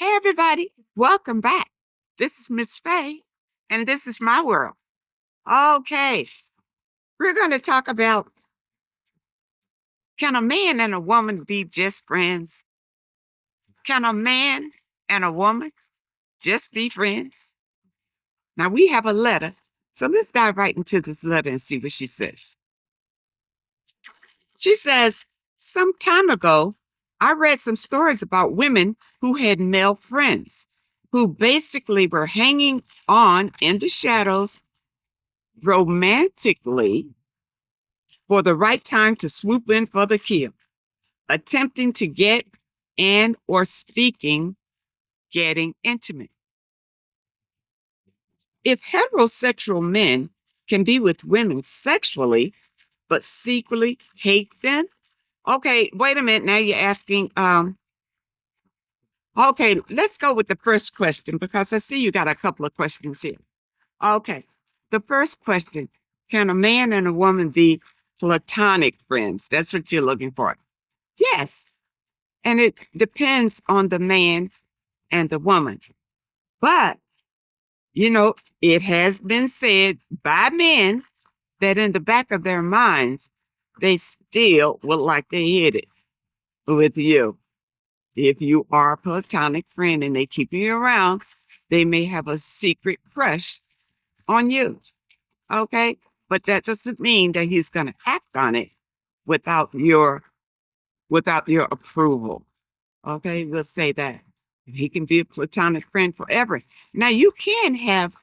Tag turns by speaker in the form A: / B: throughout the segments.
A: Hey, everybody, welcome back. This is Miss Faye, and this is my world. Okay, we're going to talk about, can a man and a woman be just friends? Can a man and a woman just be friends? Now, we have a letter, so let's dive right into this letter and see what she says. She says, some time ago, I read some stories about women who had male friends who basically were hanging on in the shadows romantically for the right time to swoop in for the kill, attempting to get and or speaking, getting intimate. If heterosexual men can be with women sexually, but secretly hate them. Okay, wait a minute. Now you're asking, okay, let's go with the first question because I see you got a couple of questions here. Okay, the first question, can a man and a woman be platonic friends? That's what you're looking for. Yes, and it depends on the man and the woman. But, it has been said by men that in the back of their minds, they still would like to hit it with you. If you are a platonic friend and they keep you around, they may have a secret crush on you. Okay? But that doesn't mean that he's going to act on it without your approval. Okay? We'll say that. He can be a platonic friend forever. Now, you can have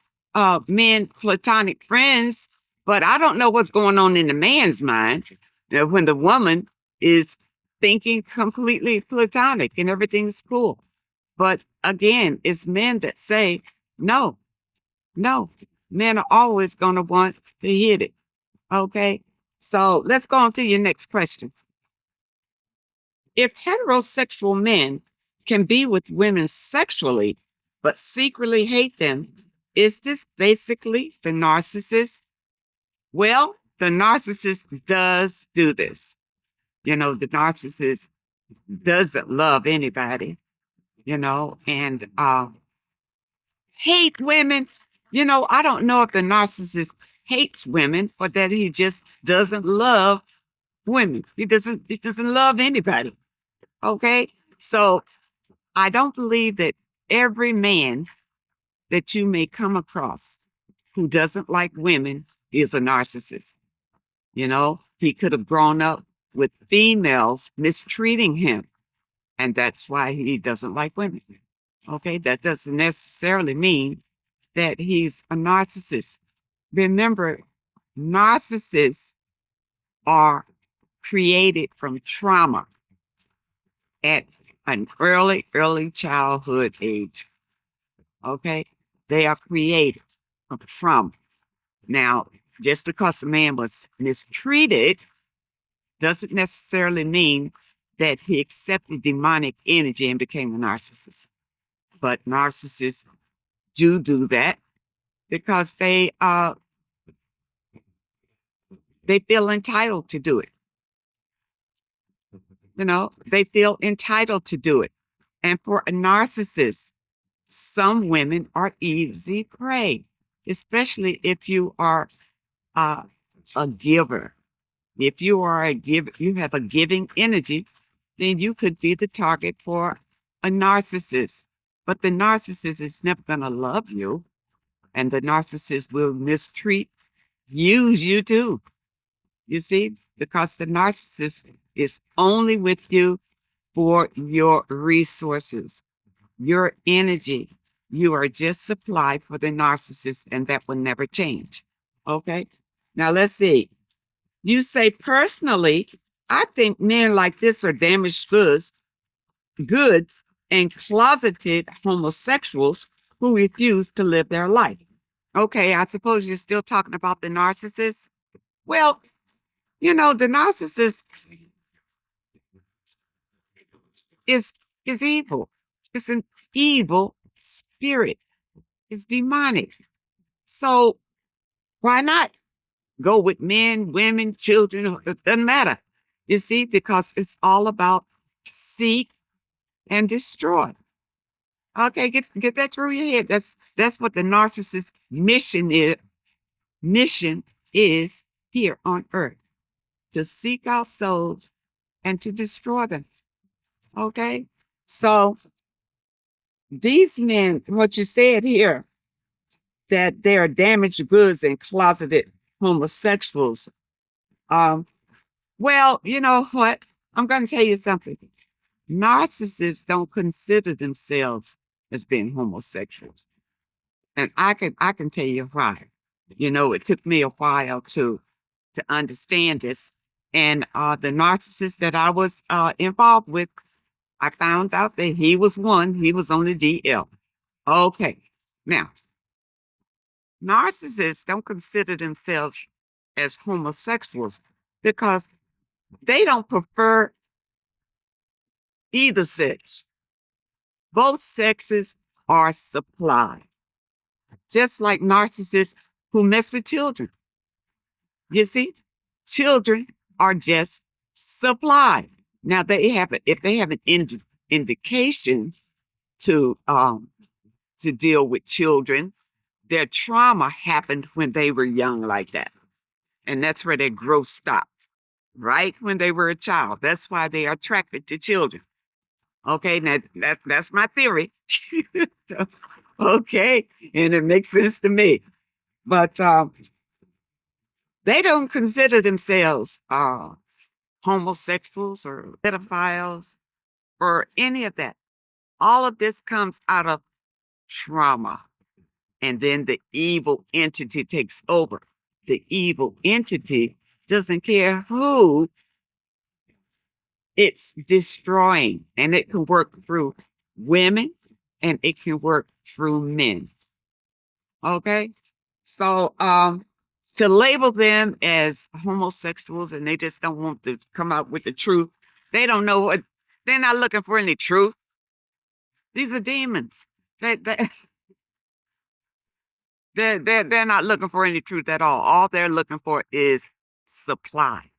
A: men platonic friends, but I don't know what's going on in the man's mind when the woman is thinking completely platonic and everything's cool. But again, it's men that say, no, men are always going to want to hit it. Okay? So let's go on to your next question. If heterosexual men can be with women sexually, but secretly hate them, is this basically the narcissist? Well, the narcissist does do this. The narcissist doesn't love anybody, and hate women. I don't know if the narcissist hates women or that he just doesn't love women. He doesn't love anybody. Okay? So I don't believe that every man that you may come across who doesn't like women is a narcissist. He could have grown up with females mistreating him, and that's why he doesn't like women. Okay, that doesn't necessarily mean that he's a narcissist. Remember, narcissists are created from trauma at an early childhood age. Okay, they are created from trauma. Now, just because a man was mistreated doesn't necessarily mean that he accepted demonic energy and became a narcissist. But narcissists do that because they feel entitled to do it. They feel entitled to do it. And for a narcissist, some women are easy prey, especially if you are a giver. If you are a giver, you have a giving energy, then you could be the target for a narcissist. But the narcissist is never going to love you, and the narcissist will use you too. You see, because the narcissist is only with you for your resources, your energy. You are just supplied for the narcissist, and that will never change. Okay? Now let's see. You say, personally, I think men like this are damaged goods and closeted homosexuals who refuse to live their life. Okay, I suppose you're still talking about the narcissist. Well, the narcissist is evil. It's an evil spirit. It's demonic. So why not go with men, women, children? It doesn't matter. You see, because it's all about seek and destroy. Okay, get that through your head. That's what the narcissist mission is here on earth, to seek out souls and to destroy them. Okay? So these men, what you said here, that they are damaged goods and closeted homosexuals. Well, you know what? I'm going to tell you something. Narcissists don't consider themselves as being homosexuals. And I can tell you why. You know, it took me a while to understand this. And the narcissist that I was involved with, I found out that he was one. He was on the DL. Okay. Now, narcissists don't consider themselves as homosexuals because they don't prefer either sex. Both sexes are supplied. Just like narcissists who mess with children. You see, children are just supplied. Now if they have an indication to deal with children, their trauma happened when they were young like that. And that's where their growth stopped, right when they were a child. That's why they are attracted to children. Okay, now that's my theory. Okay, and it makes sense to me. But they don't consider themselves homosexuals or pedophiles or any of that. All of this comes out of trauma. And then the evil entity takes over. The evil entity doesn't care who it's destroying. And it can work through women and it can work through men. Okay? So to label them as homosexuals and they just don't want to come out with the truth, they don't know what, they're not looking for any truth. These are demons. They're not looking for any truth at all. All they're looking for is supply.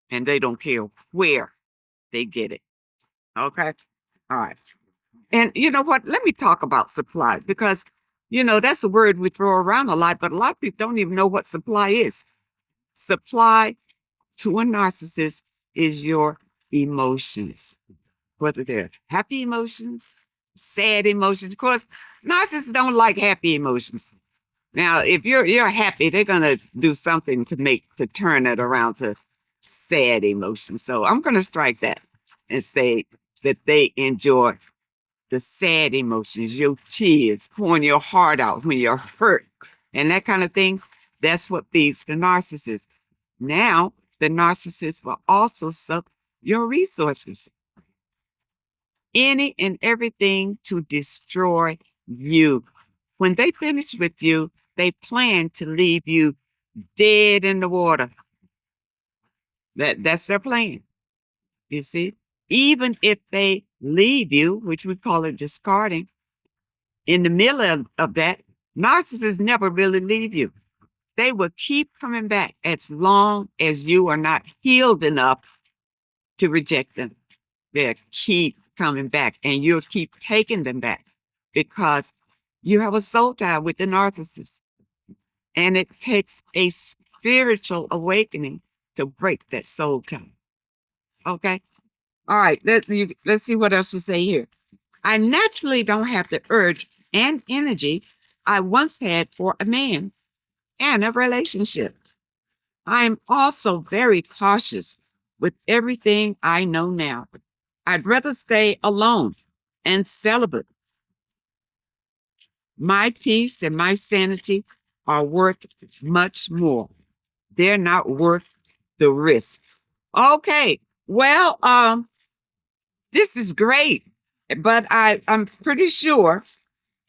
A: And they don't care where they get it. Okay? All right. And you know what? Let me talk about supply because, you know, that's a word we throw around a lot, but a lot of people don't even know what supply is. Supply to a narcissist is your emotions, whether they're happy emotions, sad emotions. Of course, narcissists don't like happy emotions. Now, if you're happy, they're gonna do something to turn it around to sad emotions. So I'm gonna strike that and say that they enjoy the sad emotions, your tears, pouring your heart out when you're hurt, and that kind of thing. That's what feeds the narcissist. Now, the narcissist will also suck your resources. Any and everything to destroy you. When they finish with you, they plan to leave you dead in the water. That's their plan. You see? Even if they leave you, which we call it discarding, in the middle of that, narcissists never really leave you. They will keep coming back as long as you are not healed enough to reject them. They'll keep coming back and you'll keep taking them back because you have a soul tie with the narcissist. And it takes a spiritual awakening to break that soul tie. Okay? All right, let's see what else you say here. I naturally don't have the urge and energy I once had for a man and a relationship. I am also very cautious with everything I know now. I'd rather stay alone and celibate. My peace and my sanity are worth much more. They're not worth the risk. Okay, well, this is great, but I'm pretty sure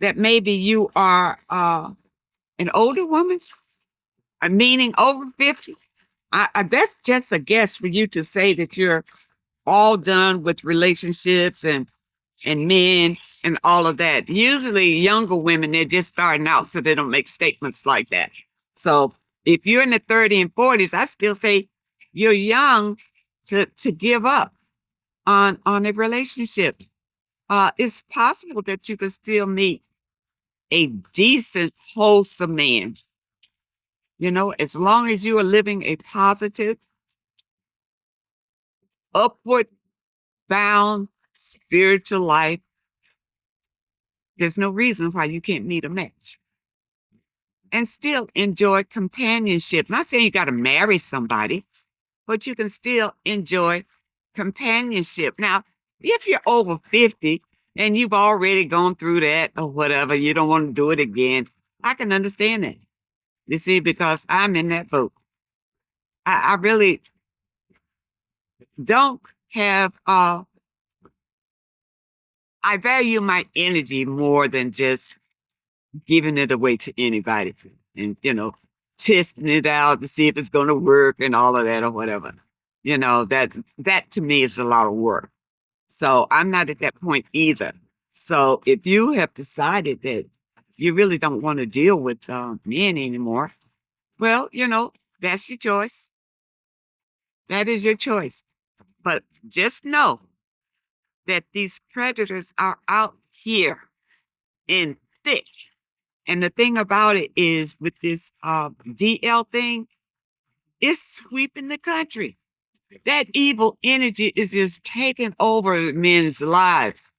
A: that maybe you are an older woman, meaning over 50. That's just a guess for you to say that you're all done with relationships and men and all of that. Usually younger women, they're just starting out, so they don't make statements like that. So if you're in the 30s and 40s, I still say you're young to give up on a relationship. it's possible that you can still meet a decent, wholesome man. As long as you are living a positive, upward bound spiritual life, there's no reason why you can't meet a match and still enjoy companionship. Not saying you got to marry somebody, but you can still enjoy companionship. Now, if you're over 50 and you've already gone through that or whatever, you don't want to do it again, I can understand that. You see, because I'm in that boat. I really don't have, I value my energy more than just giving it away to anybody and, testing it out to see if it's going to work and all of that or whatever. That to me is a lot of work. So I'm not at that point either. So if you have decided that you really don't want to deal with men anymore, well, that's your choice. That is your choice. But just know that these predators are out here in thick. And the thing about it is with this DL thing, it's sweeping the country. That evil energy is just taking over men's lives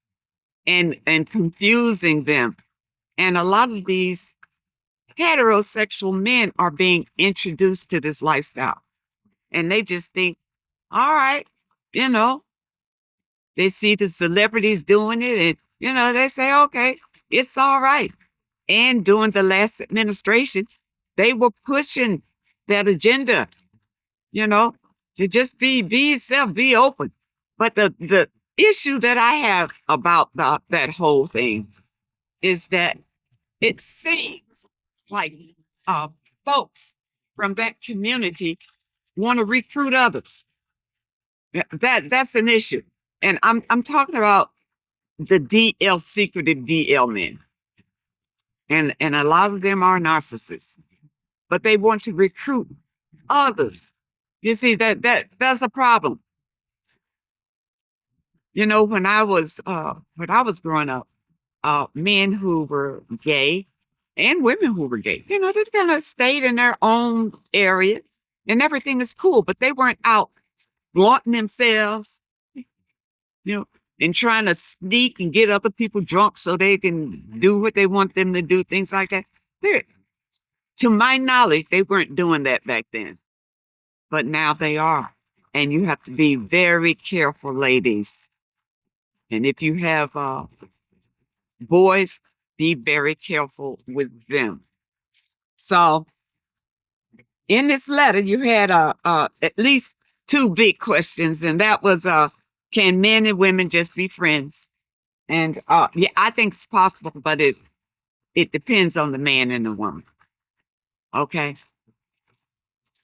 A: and confusing them. And a lot of these heterosexual men are being introduced to this lifestyle. And they just think, all right, they see the celebrities doing it and, they say, okay, it's all right. And during the last administration, they were pushing that agenda, to just be yourself, be open. But the issue that I have about that whole thing is that it seems like folks from that community want to recruit others. That's an issue. And I'm talking about the DL, secretive DL men. And a lot of them are narcissists, but they want to recruit others. You see, that's a problem. When I was growing up, men who were gay and women who were gay, they kind of stayed in their own area and everything is cool, but they weren't out flaunting themselves, and trying to sneak and get other people drunk so they can do what they want them to do, things like that. To my knowledge, they weren't doing that back then, but now they are. And you have to be very careful, ladies. And if you have boys, be very careful with them. So in this letter, you had at least two big questions, and that was, can men and women just be friends? And yeah, I think it's possible, but it depends on the man and the woman. Okay.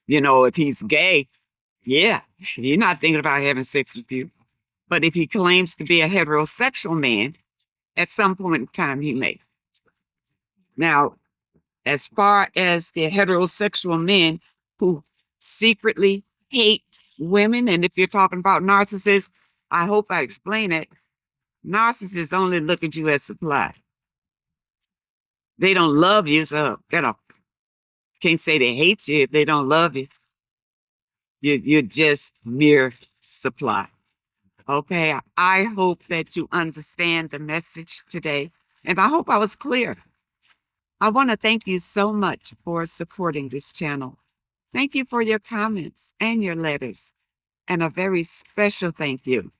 A: If he's gay, yeah, he's not thinking about having sex with you. But if he claims to be a heterosexual man, at some point in time, he may. Now, as far as the heterosexual men who secretly hate women, and if you're talking about narcissists, I hope I explain it. Narcissists only look at you as supply. They don't love you, so can't say they hate you if they don't love you. You're just mere supply. Okay, I hope that you understand the message today, and I hope I was clear. I want to thank you so much for supporting this channel. Thank you for your comments and your letters, and a very special thank you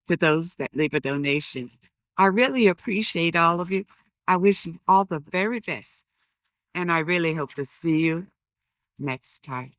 A: to those that leave a donation. I really appreciate all of you. I wish you all the very best, and I really hope to see you next time.